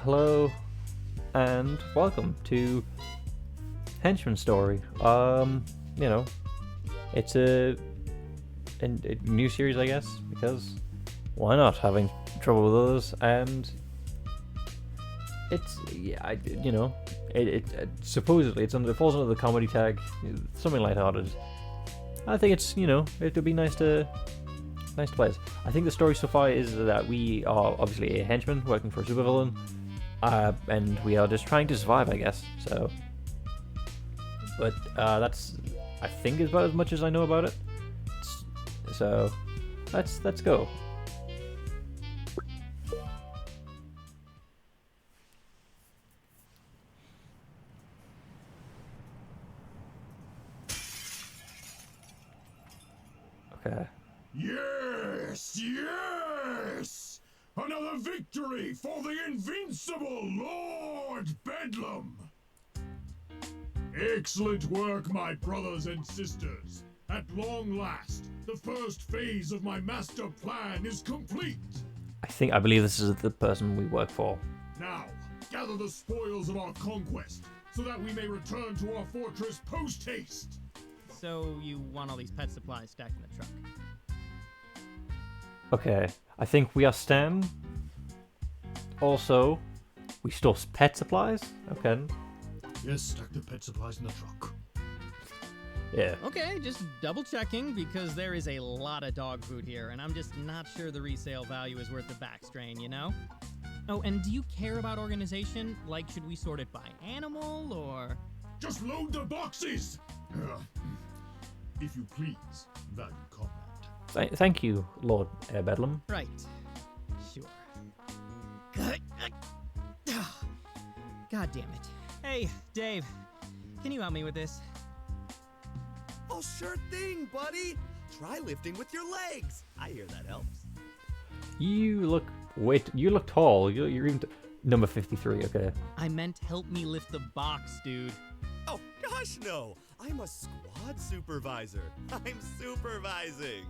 Hello and welcome to Henchman Story. You know, it's a new series, I guess, because why not? Having trouble with others, and it's supposedly it falls under the comedy tag, something lighthearted. I think it would be nice to play it. I think the story so far is that we are obviously a henchman working for a supervillain. And we are just trying to survive, I guess. So, but that's, I think, is about as much as I know about it. So, let's go. Okay. Yes! Another victory for the invincible Lord Bedlam! Excellent work, my brothers and sisters. At long last, the first phase of my master plan is complete. I believe this is the person we work for. Now, gather the spoils of our conquest, so that we may return to our fortress post-haste. So you want all these pet supplies stacked in the truck? Okay, I think we are Stan. Also, we store pet supplies. Okay. Yes, stack the pet supplies in the truck. Yeah. Okay, just double checking because there is a lot of dog food here, and I'm just not sure the resale value is worth the back strain, you know? Oh, and do you care about organization? Like, should we sort it by animal or? Just load the boxes! If you please, valued comrade. Thank you, Lord Bedlam. Right. Sure. God damn it. Hey, Dave, can you help me with this? Oh, sure thing, buddy. Try lifting with your legs. I hear that helps. You look tall. You're even number 53. Okay. I meant help me lift the box, dude. Oh, gosh, no. I'm a squad supervisor. I'm supervising.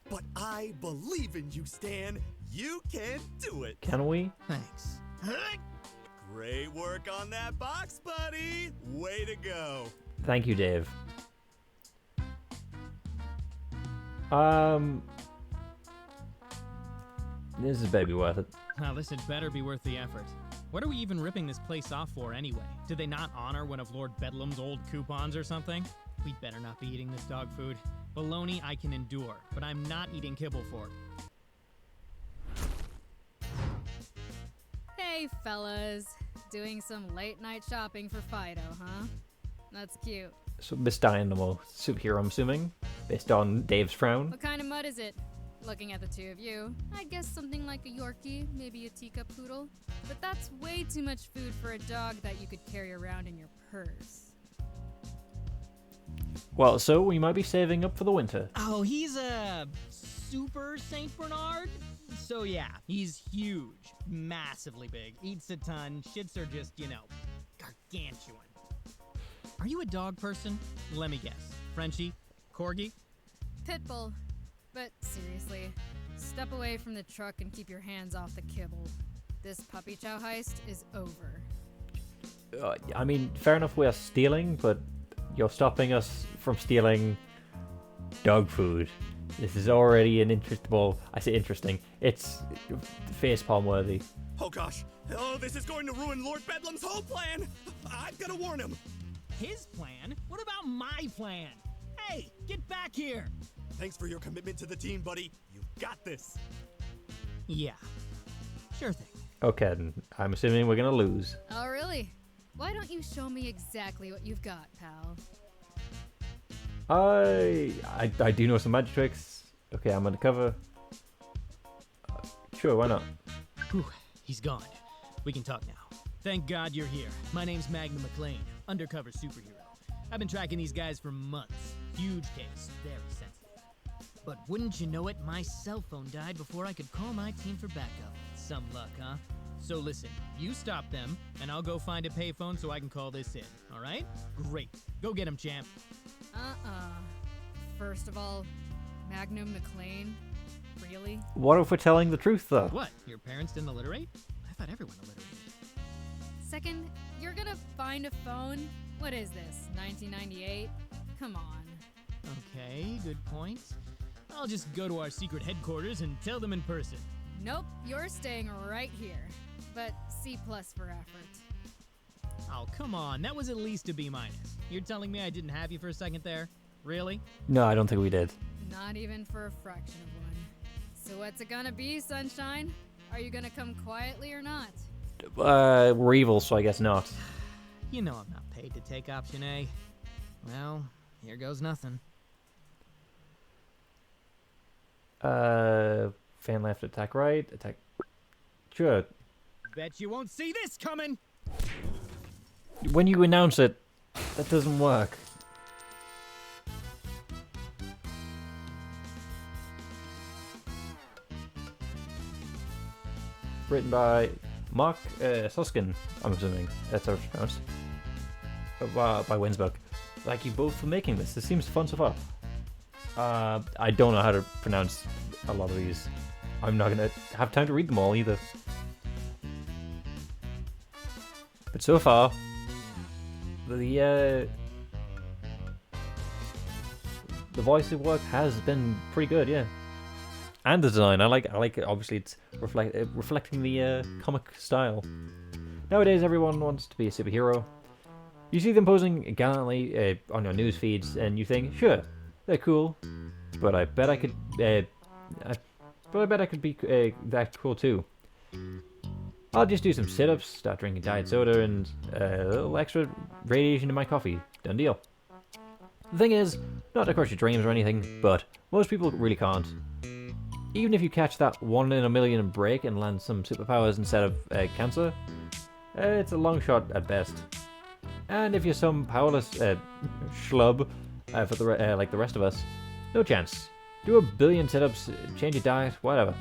But I believe in you, Stan. You can do it. Can we? Thanks. Great work on that box, buddy. Way to go. Thank you, Dave. This is baby worth it. Well, this had better be worth the effort. What are we even ripping this place off for anyway? Did they not honor one of Lord Bedlam's old coupons or something? We'd better not be eating this dog food. Bologna I can endure, but I'm not eating kibble for it. Hey, fellas. Doing some late night shopping for Fido, huh? That's cute. So, Mr. Animal superhero, I'm assuming, based on Dave's frown. What kind of mud is it? Looking at the two of you, I guess something like a Yorkie, maybe a teacup poodle. But that's way too much food for a dog that you could carry around in your purse. Well, so we might be saving up for the winter. Oh, he's a super Saint Bernard? So yeah, he's huge, massively big, eats a ton, shits are just, gargantuan. Are you a dog person? Let me guess. Frenchie? Corgi? Pitbull. But seriously, step away from the truck and keep your hands off the kibble. This puppy chow heist is over. I mean, fair enough we are stealing, but you're stopping us from stealing dog food. This is already I say interesting. It's facepalm worthy. Oh, gosh. Oh, this is going to ruin Lord Bedlam's whole plan. I've got to warn him. His plan? What about my plan? Hey, get back here! Thanks for your commitment to the team, buddy. You've got this. Yeah, sure thing. Okay, then. I'm assuming we're gonna lose. Oh, really? Why don't you show me exactly what you've got, pal? I do know some magic tricks. Okay, I'm undercover. Sure, why not? Whew, he's gone. We can talk now. Thank God you're here. My name's Magnum McLean, undercover superhero. I've been tracking these guys for months. Huge case, very sensitive. But wouldn't you know it, my cell phone died before I could call my team for backup. Some luck, huh? So listen, you stop them, and I'll go find a payphone so I can call this in, alright? Great. Go get him, champ. First of all, Magnum McLean? Really? What if we're telling the truth, though? What, your parents didn't alliterate? I thought everyone alliterated. Second, you're gonna find a phone? What is this, 1998? Come on. Okay, good point. I'll just go to our secret headquarters and tell them in person. Nope, you're staying right here. But C+ for effort. Oh, come on. That was at least a B-. You're telling me I didn't have you for a second there? Really? No, I don't think we did. Not even for a fraction of one. So what's it gonna be, Sunshine? Are you gonna come quietly or not? We're evil, so I guess not. You know I'm not paid to take option A. Well, here goes nothing. Fan left, attack right, attack... Sure. Bet you won't see this coming! When you announce it, that doesn't work. Written by Mark Suskin, I'm assuming. That's how it's pronounced. By Winsbook. Thank you both for making this. This seems fun so far. I don't know how to pronounce a lot of these. I'm not gonna have time to read them all either. But so far, the voice work has been pretty good, yeah. And the design, I like it. Obviously, it's reflecting the comic style. Nowadays, everyone wants to be a superhero. You see them posing gallantly on your news feeds, and you think, sure, they're cool, but I bet I could, be that cool too. I'll just do some sit-ups, start drinking diet soda, and a little extra radiation in my coffee. Done deal. The thing is, not to crush your dreams or anything, but most people really can't. Even if you catch that 1 in a million break and land some superpowers instead of cancer, it's a long shot at best. And if you're some powerless schlub for the like the rest of us, no chance. Do a billion sit-ups, change your diet, whatever.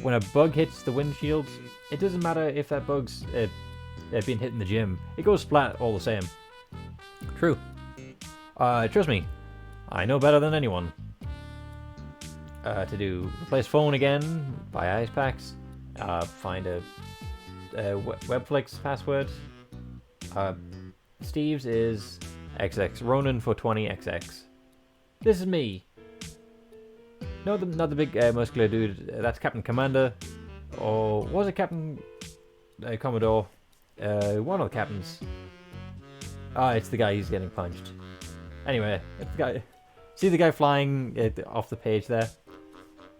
When a bug hits the windshield, it doesn't matter if that bug's been hit in the gym. It goes flat all the same. True. Trust me, I know better than anyone. To do replace phone again, buy ice packs, find a Webflix password. Steve's is XX Ronan for 20XX. This is me. No, not the big muscular dude. That's Captain Commander, or was it Captain Commodore? One of the captains. It's the guy who's getting punched. Anyway, it's the guy. See the guy flying off the page there?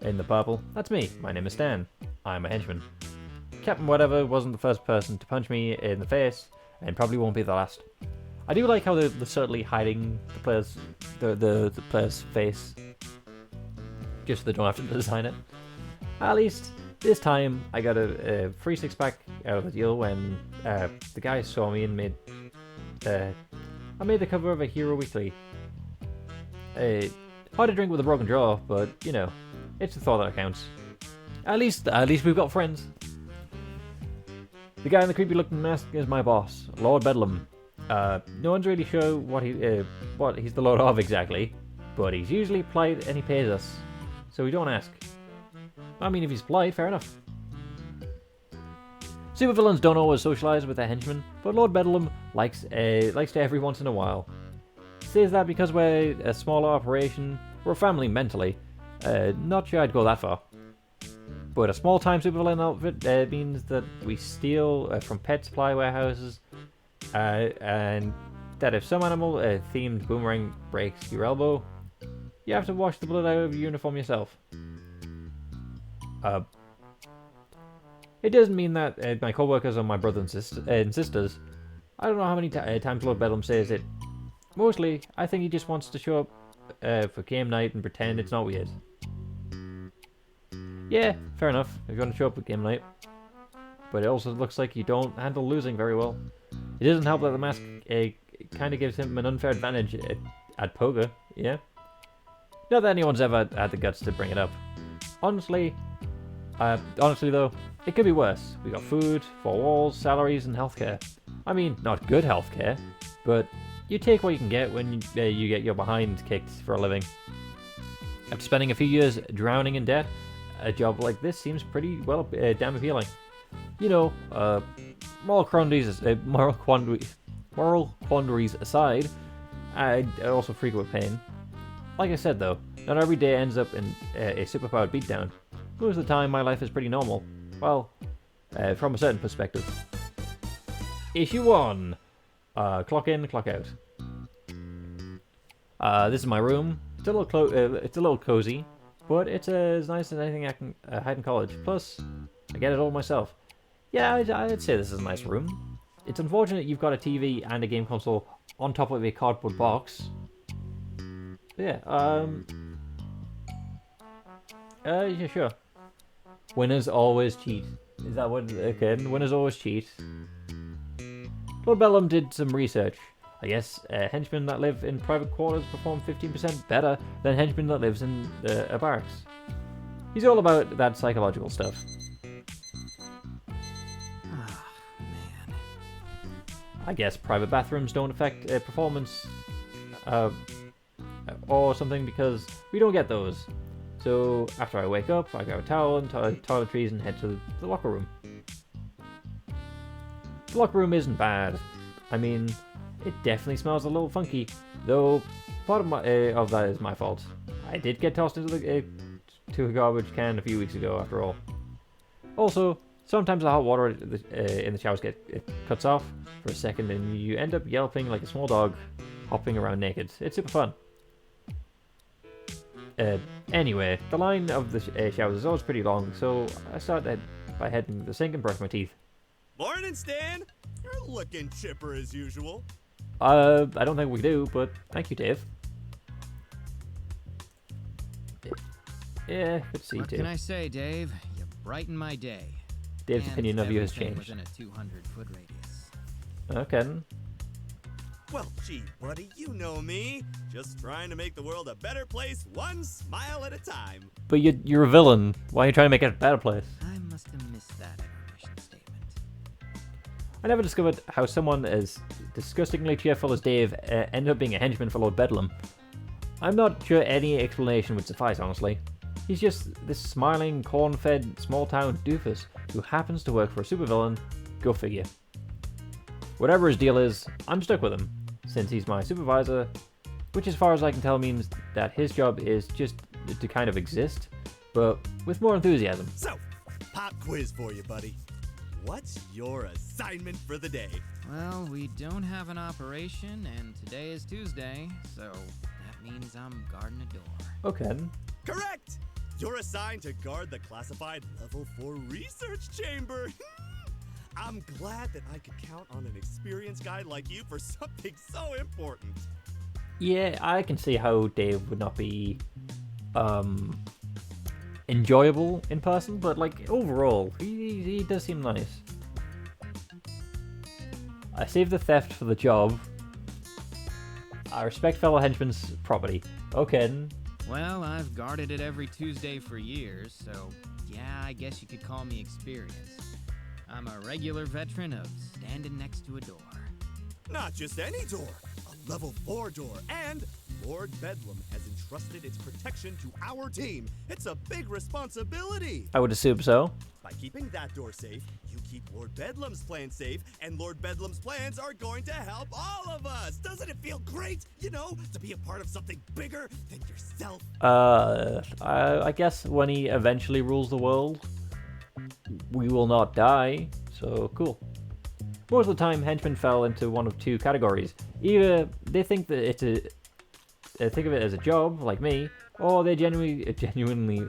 In the purple? That's me. My name is Stan. I'm a henchman. Captain Whatever wasn't the first person to punch me in the face, and probably won't be the last. I do like how they're subtly hiding the player's face, just so they don't have to design it. At least this time, I got a free 6-pack out of the deal when the guy saw me and made. I made the cover of a Hero Weekly. Hard to drink with a broken jaw, but you know. It's the thought that counts. At least we've got friends. The guy in the creepy-looking mask is my boss, Lord Bedlam. No one's really sure what he's the lord of exactly, but he's usually polite and he pays us, so we don't ask. I mean, if he's polite, fair enough. Supervillains don't always socialize with their henchmen, but Lord Bedlam likes to every once in a while. Says that because we're a smaller operation, we're a family mentally. Not sure I'd go that far. But a small-time supervillain outfit means that we steal from pet supply warehouses, and that if some animal-themed boomerang breaks your elbow, you have to wash the blood out of your uniform yourself. It doesn't mean that my co-workers are my brothers and sisters. I don't know how many times Lord Bedlam says it. Mostly, I think he just wants to show up for game night and pretend it's not weird. Yeah, fair enough, if you want to show up at game night. But it also looks like you don't handle losing very well. It doesn't help that the mask kind of gives him an unfair advantage at poker, yeah? Not that anyone's ever had the guts to bring it up. Honestly though, it could be worse. We got food, 4 walls, salaries, and healthcare. I mean, not good healthcare, but you take what you can get when you get your behind kicked for a living. After spending a few years drowning in debt, a job like this seems pretty well damn appealing. You know, moral quandaries aside, I also frequent pain. Like I said though, not every day ends up in a superpowered beatdown. Most of the time, my life is pretty normal. Well, from a certain perspective. Issue 1. Clock in, clock out. This is my room. It's a little cozy, but it's as nice as anything I can hide in college. Plus, I get it all myself. Yeah, I'd say this is a nice room. It's unfortunate you've got a TV and a game console on top of a cardboard box. But yeah, yeah, sure. Winners always cheat. Is that what? Okay, winners always cheat. Lord Bellum did some research. I guess henchmen that live in private quarters perform 15% better than henchmen that lives in a barracks. He's all about that psychological stuff. Ah, man. I guess private bathrooms don't affect performance or something because we don't get those. So after I wake up, I grab a towel and toiletries and head to the locker room. The locker room isn't bad. I mean, it definitely smells a little funky, though part of that is my fault. I did get tossed into to a garbage can a few weeks ago, after all. Also, sometimes the hot water in the showers cuts off for a second, and you end up yelping like a small dog, hopping around naked. It's super fun. Anyway, the line of the showers is always pretty long, so I start by heading to the sink and brush my teeth. Morning, Stan. You're looking chipper as usual. I don't think we do, but thank you, Dave. Yeah, good to see you, What Dave. can I say, Dave? You brighten my day. Dave's And opinion of you has everything changed. Within a 200-foot radius. Okay. Well, gee, buddy, you know me. Just trying to make the world a better place, one smile at a time. But you're a villain. Why are you trying to make it a better place? I must have missed that in our mission statement. I never discovered how someone as disgustingly cheerful as Dave ended up being a henchman for Lord Bedlam. I'm not sure any explanation would suffice, honestly. He's just this smiling, corn-fed, small-town doofus who happens to work for a supervillain. Go figure. Whatever his deal is, I'm stuck with him, since he's my supervisor, which as far as I can tell means that his job is just to kind of exist, but with more enthusiasm. So, pop quiz for you, buddy. What's your assignment for the day? Well, we don't have an operation, and today is Tuesday, so that means I'm guarding a door. Okay. Correct! You're assigned to guard the classified Level 4 research chamber. I'm glad that I could count on an experienced guy like you for something so important. Yeah, I can see how Dave would not be enjoyable in person, but like overall, he does seem nice. I saved the theft for the job. I respect fellow henchmen's property. Okay. Well, I've guarded it every Tuesday for years, so yeah, I guess you could call me experienced. I'm a regular veteran of standing next to a door. Not just any door, a Level 4 door, and Lord Bedlam has entrusted its protection to our team. It's a big responsibility. I would assume so. By keeping that door safe, you keep Lord Bedlam's plan safe, and Lord Bedlam's plans are going to help all of us. Doesn't it feel great, you know, to be a part of something bigger than yourself? I guess when he eventually rules the world, we will not die, so cool. Most of the time, henchmen fell into one of two categories. Either they think that think of it as a job, like me, or they genuinely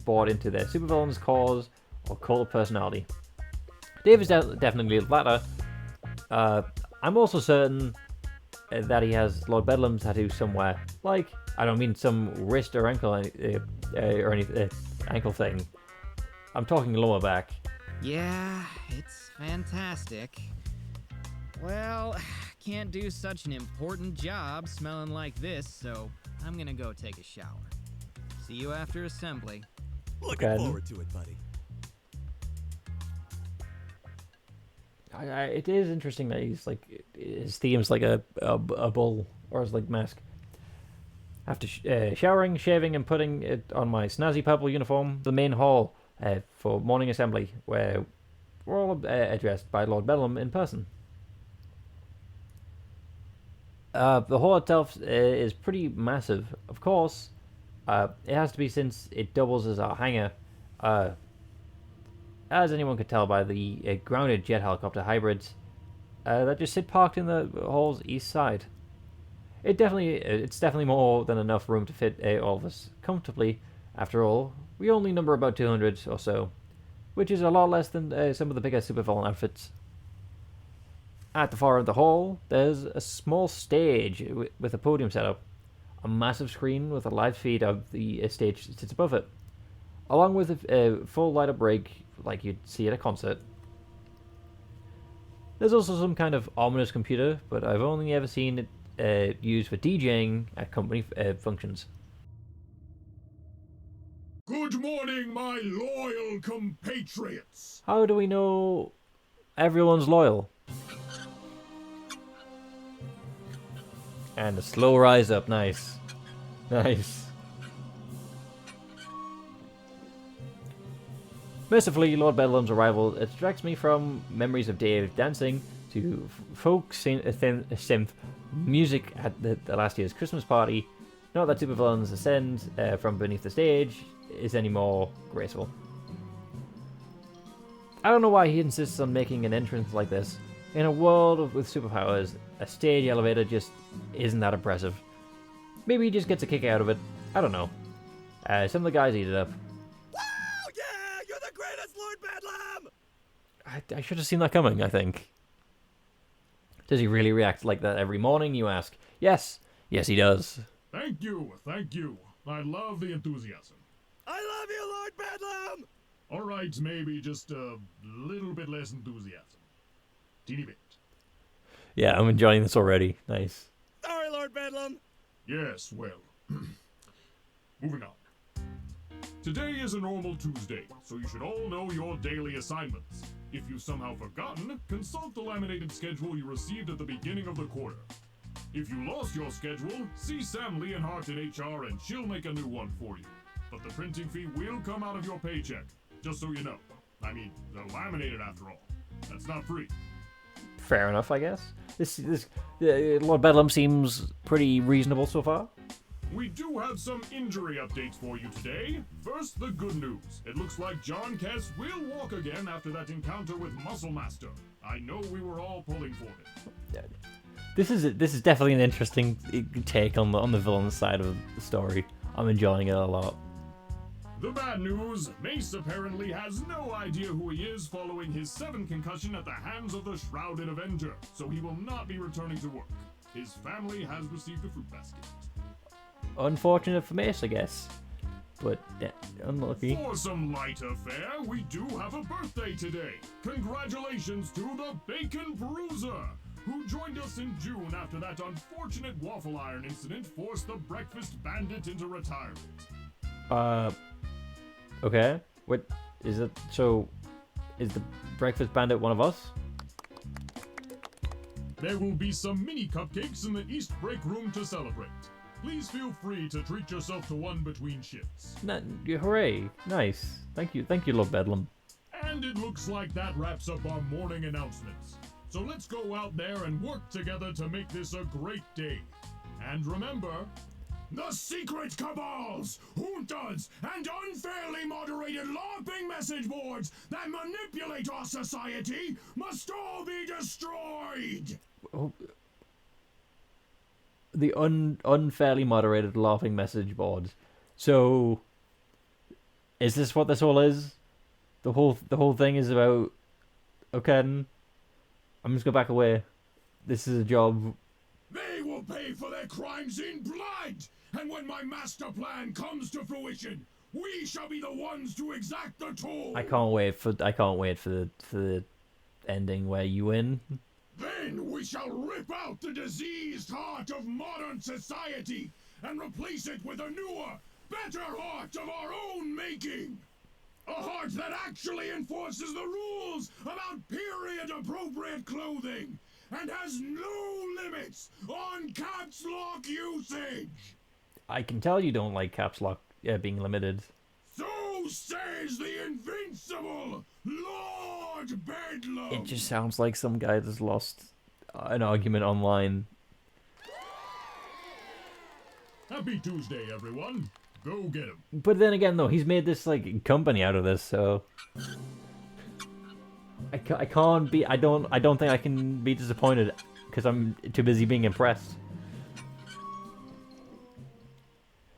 bought into their supervillain's cause or cult of personality. Dave is definitely the latter. I'm also certain that he has Lord Bedlam's tattoo somewhere. Like, I don't mean some wrist or ankle or any ankle thing. I'm talking lower back. Yeah, it's fantastic. Well, can't do such an important job smelling like this, so I'm gonna go take a shower. See you after assembly. Looking Okay. forward to it, buddy. It is interesting that he's like his theme's like a bull or his like mask. After showering, shaving, and putting it on my snazzy purple uniform, the main hall for morning assembly, where were all addressed by Lord Bedlam in person. The hall itself is pretty massive. Of course, it has to be since it doubles as our hangar. As anyone could tell by the grounded jet helicopter hybrids that just sit parked in the hall's east side. It's definitely more than enough room to fit all of us comfortably. After all, we only number about 200 or so, which is a lot less than some of the bigger supervillain outfits. At the far end of the hall, there's a small stage with a podium set up. A massive screen with a live feed of the stage sits above it, along with a full light-up rig like you'd see at a concert. There's also some kind of ominous computer, but I've only ever seen it used for DJing at company functions. Good morning, my loyal compatriots. How do we know everyone's loyal? And a slow rise up, nice. Nice. Mercifully, Lord Bedlam's arrival distracts me from memories of Dave dancing to folk synth music at the last year's Christmas party. Not that supervillains ascend from beneath the stage is any more graceful. I don't know why he insists on making an entrance like this. In a world with superpowers, a stage elevator just isn't that impressive. Maybe he just gets a kick out of it. I don't know. Some of the guys eat it up. Wow, yeah! You're the greatest, Lord Bedlam! I should have seen that coming, I think. Does he really react like that every morning, you ask? Yes. Yes, he does. Thank you, thank you. I love the enthusiasm. I love you, Lord Bedlam! All right, maybe just a little bit less enthusiasm. Teeny bit. Yeah, I'm enjoying this already. Nice. Sorry, Lord Bedlam. Yes, well. Moving on. Today is a normal Tuesday, so you should all know your daily assignments. If you've somehow forgotten, consult the laminated schedule you received at the beginning of the quarter. If you lost your schedule, see Sam Leonhardt in HR and she'll make a new one for you. But the printing fee will come out of your paycheck, just so you know. I mean, they're laminated after all. That's not free. Fair enough, I guess. This Lord Bedlam seems pretty reasonable so far. We do have some injury updates for you today. First, the good news. It looks like John Kess will walk again after that encounter with Muscle Master. I know we were all pulling for him. This is definitely an interesting take on the villain side of the story. I'm enjoying it a lot. The bad news, Mace apparently has no idea who he is following his 7 concussion at the hands of the Shrouded Avenger, so he will not be returning to work. His family has received a fruit basket. Unfortunate for Mace, I guess. But unlucky. For some lighter fare, we do have a birthday today. Congratulations to the Bacon Bruiser, who joined us in June after that unfortunate waffle iron incident forced the Breakfast Bandit into retirement. Okay. What is it? So, is the Breakfast Bandit one of us? There will be some mini cupcakes in the East Break Room to celebrate. Please feel free to treat yourself to one between shifts. Hooray! Nice. Thank you, Lord Bedlam. And it looks like that wraps up our morning announcements. So let's go out there and work together to make this a great day. And remember, the secret cabals, juntas, and unfairly moderated LARPing message boards that manipulate our society must all be destroyed! Oh. The unfairly moderated laughing message boards. So, is this what this all is? The whole thing is about. Okay, I'm just gonna back away. This is a job. They will pay for their crimes in blood, and when my master plan comes to fruition, we shall be the ones to exact the toll. I can't wait for the ending where you win. Then we shall rip out the diseased heart of modern society and replace it with a newer, better heart of our own making. A heart that actually enforces the rules about period-appropriate clothing and has no limits on caps lock usage. I can tell you don't like caps lock being limited. So says the invincible Lord start bedlam. It just sounds like some guy that's lost an argument online. Happy Tuesday, everyone. Go get him. But then again, though, he's made this like company out of this, so I can't be. I don't think I can be disappointed because I'm too busy being impressed.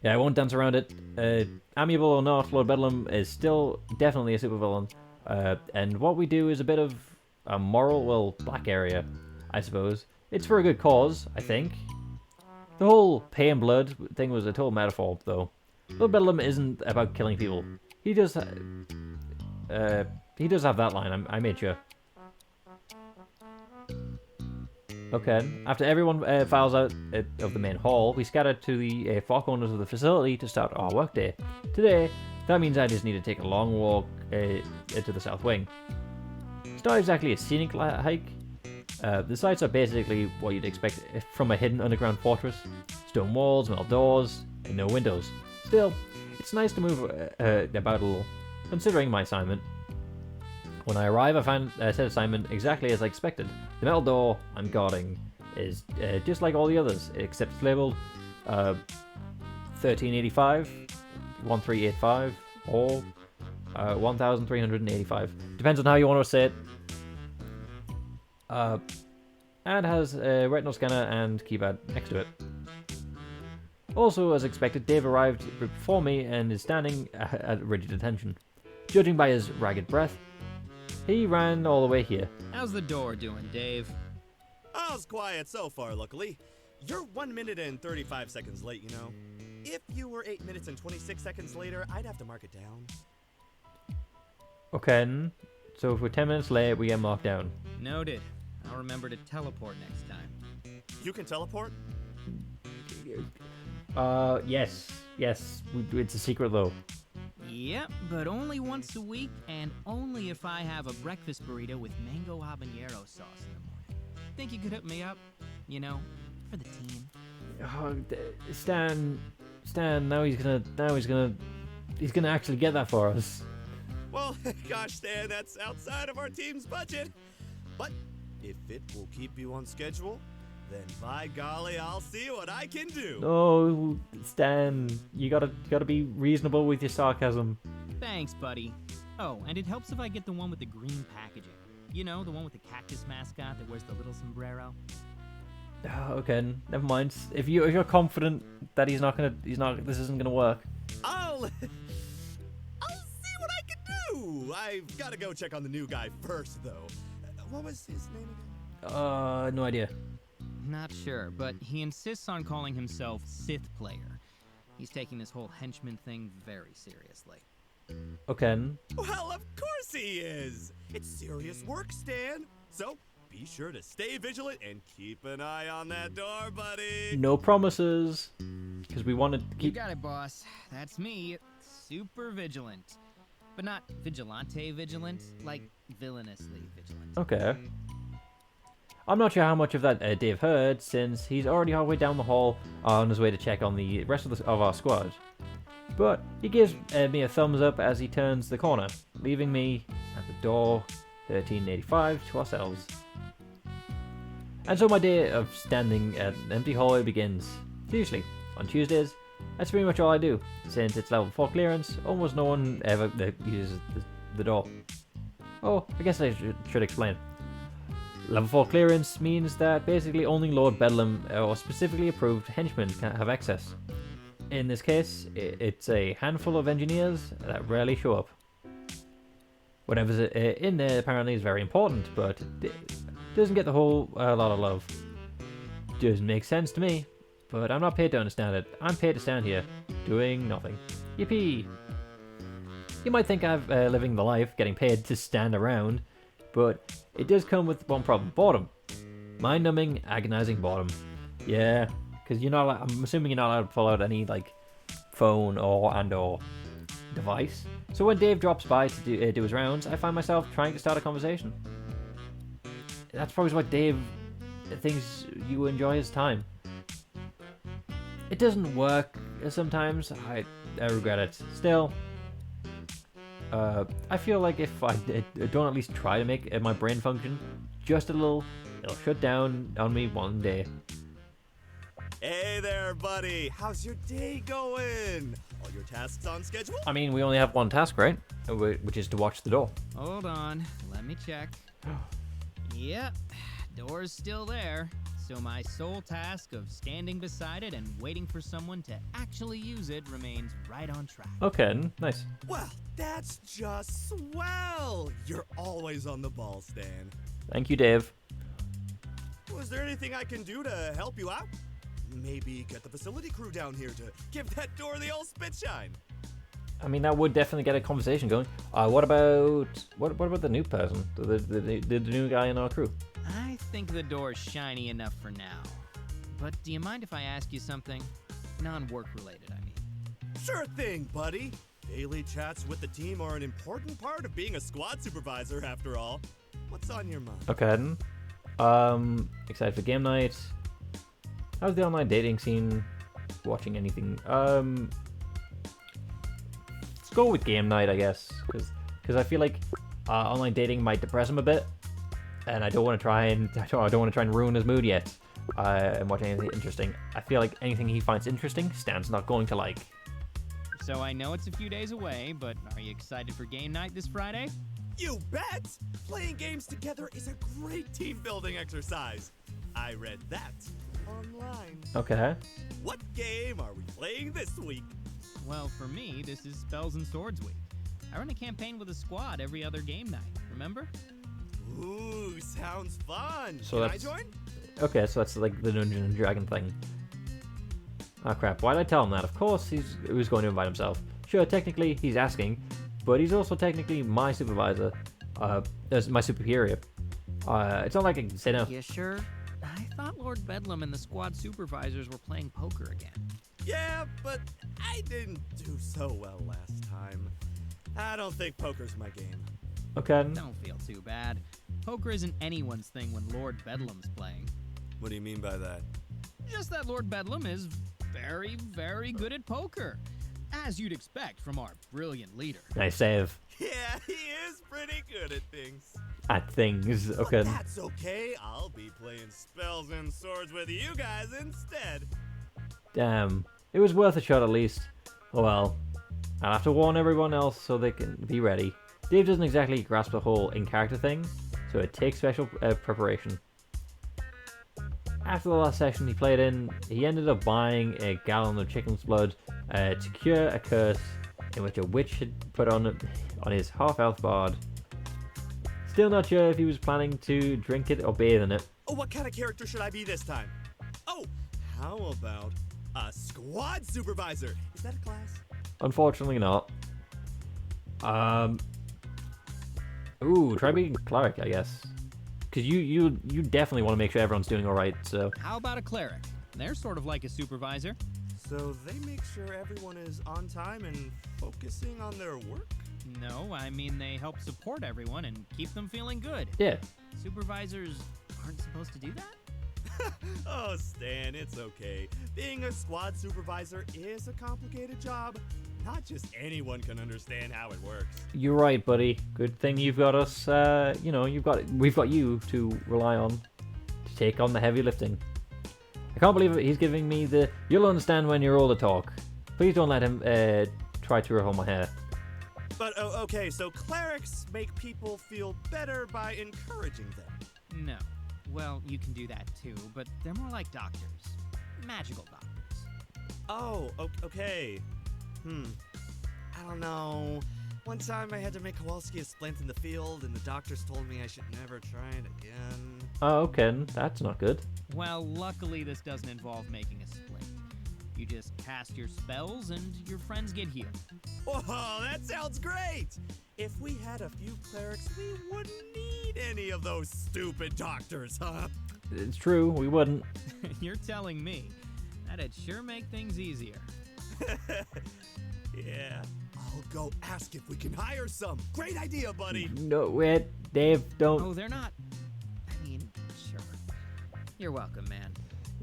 Yeah, I won't dance around it. Amiable or not, Lord Bedlam is still definitely a supervillain. And what we do is a bit of a moral, well, black area, I suppose. It's for a good cause, I think. The whole pay and blood thing was a total metaphor, though. Lord Bedlam isn't about killing people. He does have that line, I made sure. Okay, after everyone files out of the main hall, we scatter to the far corners of the facility to start our workday. Today, that means I just need to take a long walk to the south wing. It's not exactly a scenic hike. The sites are basically what you'd expect from a hidden underground fortress. Stone walls, metal doors, and no windows. Still, it's nice to move about a little, considering my assignment. When I arrive, I find said assignment exactly as I expected. The metal door I'm guarding is just like all the others, except it's labeled 1385, 1385, or 1385. Depends on how you want to say it. And has a retinal scanner and keypad next to it. Also, as expected, Dave arrived before me and is standing at rigid attention. Judging by his ragged breath, he ran all the way here. How's the door doing, Dave? All's quiet so far, luckily. You're 1 minute and 35 seconds late, you know. If you were 8 minutes and 26 seconds later, I'd have to mark it down. Okay, so if we're 10 minutes late, we get marked down. Noted. I'll remember to teleport next time. You can teleport? Yes. It's a secret though. Yep, but only once a week, and only if I have a breakfast burrito with mango habanero sauce in the morning. Think you could hook me up? You know, for the team. Oh, Stan, now he's gonna actually get that for us. Well, gosh, Stan, that's outside of our team's budget. But if it will keep you on schedule, then by golly, I'll see what I can do. No, Stan, you gotta be reasonable with your sarcasm. Thanks, buddy. Oh, and it helps if I get the one with the green packaging. You know, the one with the cactus mascot that wears the little sombrero. Okay, never mind. If you're confident that this isn't gonna work. I'll see what I can do. I've got to go check on the new guy first, though. What was his name again? No idea. Not sure, but he insists on calling himself Sith Player. He's taking this whole henchman thing very seriously. Okay. Well, of course he is. It's serious work, Stan. So be sure to stay vigilant and keep an eye on that door, buddy. No promises, because we want to You keep. got it, boss. That's me. Super vigilant. But not vigilante vigilant, like villainously vigilant. Okay. I'm not sure how much of that Dave heard, since he's already halfway down the hall on his way to check on the rest of our squad. But he gives me a thumbs up as he turns the corner, leaving me at the door 1385 to ourselves. And so my day of standing at an empty hallway begins. Usually, on Tuesdays, that's pretty much all I do. Since it's level 4 clearance, almost no one ever uses the door. Oh, I guess I should explain. Level 4 clearance means that basically only Lord Bedlam or specifically approved henchmen can have access. In this case, it's a handful of engineers that rarely show up. Whatever's in there apparently is very important, but it doesn't get the whole lot of love. Doesn't make sense to me, but I'm not paid to understand it. I'm paid to stand here, doing nothing. Yippee! You might think I'm living the life, getting paid to stand around, but it does come with one problem: boredom. Mind-numbing, agonizing boredom. Yeah, because I'm assuming you're not allowed to pull out any phone or device. So when Dave drops by to do his rounds, I find myself trying to start a conversation. That's probably what Dave thinks you enjoy his time. It doesn't work sometimes. I regret it. Still, I feel like if I don't at least try to make my brain function just a little, it'll shut down on me one day. Hey there, buddy. How's your day going? All your tasks on schedule? I mean, we only have one task, right? Which is to watch the door. Hold on, let me check. Yep, door's still there. So my sole task of standing beside it and waiting for someone to actually use it remains right on track. Okay, nice. Well, that's just swell. You're always on the ball, Stan. Thank you, Dave. Was there anything I can do to help you out? Maybe get the facility crew down here to give that door the old spit shine. I mean, that would definitely get a conversation going. What about the new person, the new guy in our crew? I think the door's shiny enough for now. But do you mind if I ask you something? Non-work related, I mean. Sure thing, buddy. Daily chats with the team are an important part of being a squad supervisor, after all. What's on your mind? Okay, excited for game night. How's the online dating scene? Watching anything? Let's go with game night, I guess, because I feel like online dating might depress him a bit, and I don't want to try and ruin his mood yet. And watch anything interesting. I feel like anything he finds interesting, Stan's not going to like. So I know it's a few days away, but are you excited for game night this Friday? You bet! Playing games together is a great team-building exercise. I read that online. Okay. What game are we playing this week? Well, for me, this is Spells and Swords Week. I run a campaign with a squad every other game night, remember? Ooh, sounds fun. So Can I that's- join? Okay, so that's like the Dungeon and Dragon thing. Oh crap, why did I tell him that? Of course he was going to invite himself. Sure, technically he's asking, but he's also technically my supervisor, as my superior. It's not like I can say no. You sure? I thought Lord Bedlam and the squad supervisors were playing poker again. Yeah, but I didn't do so well last time. I don't think poker's my game. Okay. Don't feel too bad. Poker isn't anyone's thing when Lord Bedlam's playing. What do you mean by that? Just that Lord Bedlam is very, very good at poker. As you'd expect from our brilliant leader. Nice save. Yeah, he is pretty good at things. At things. Okay. But that's okay. I'll be playing Spells and Swords with you guys instead. Damn. It was worth a shot at least. Oh well. I'll have to warn everyone else so they can be ready. Dave doesn't exactly grasp the whole in-character thing, so it takes special preparation. After the last session he played in, he ended up buying a gallon of chicken's blood to cure a curse in which a witch had put on his half-elf bard. Still not sure if he was planning to drink it or bathe in it. Oh, what kind of character should I be this time? Oh, how about a squad supervisor? Is that a class? Unfortunately not. Ooh, try being cleric, I guess. Because you definitely want to make sure everyone's doing alright, so... How about a cleric? They're sort of like a supervisor. So they make sure everyone is on time and focusing on their work? No, I mean they help support everyone and keep them feeling good. Yeah. Supervisors aren't supposed to do that? Oh, Stan, it's okay. Being a squad supervisor is a complicated job. Not just anyone can understand how it works. You're right, buddy. Good thing you've got us, we've got you to rely on to take on the heavy lifting. I can't believe it. He's giving me the, you'll understand when you're older talk. Please don't let him, try to ruffle my hair. But, okay, so clerics make people feel better by encouraging them. No. Well, you can do that too, but they're more like doctors. Magical doctors. Oh, okay. I don't know. One time I had to make Kowalski a splint in the field, and the doctors told me I should never try it again. Oh, okay. That's not good. Well, luckily this doesn't involve making a splint. You just cast your spells and your friends get healed. Whoa, that sounds great! If we had a few clerics, we wouldn't need any of those stupid doctors, huh? It's true, we wouldn't. You're telling me. That'd sure make things easier. Yeah. I'll go ask if we can hire some. Great idea, buddy. No, wait, Dave, don't. Oh, they're not. I mean, sure. You're welcome, man.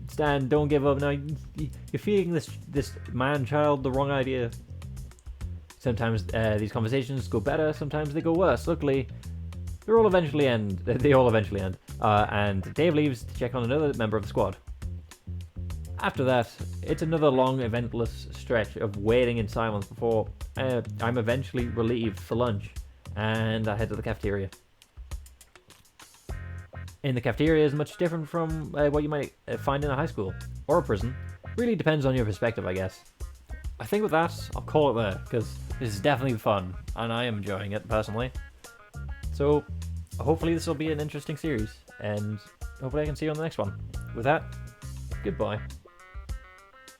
Stan, don't give up. No, you're feeding this man-child the wrong idea. Sometimes these conversations go better, sometimes they go worse. Luckily, they all eventually end. And Dave leaves to check on another member of the squad. After that, it's another long, eventless stretch of waiting in silence before I'm eventually relieved for lunch, and I head to the cafeteria. In the cafeteria is much different from what you might find in a high school or a prison. Really depends on your perspective, I guess. I think with that, I'll call it there, because this is definitely fun, and I am enjoying it personally. So, hopefully this will be an interesting series, and hopefully I can see you on the next one. With that, goodbye.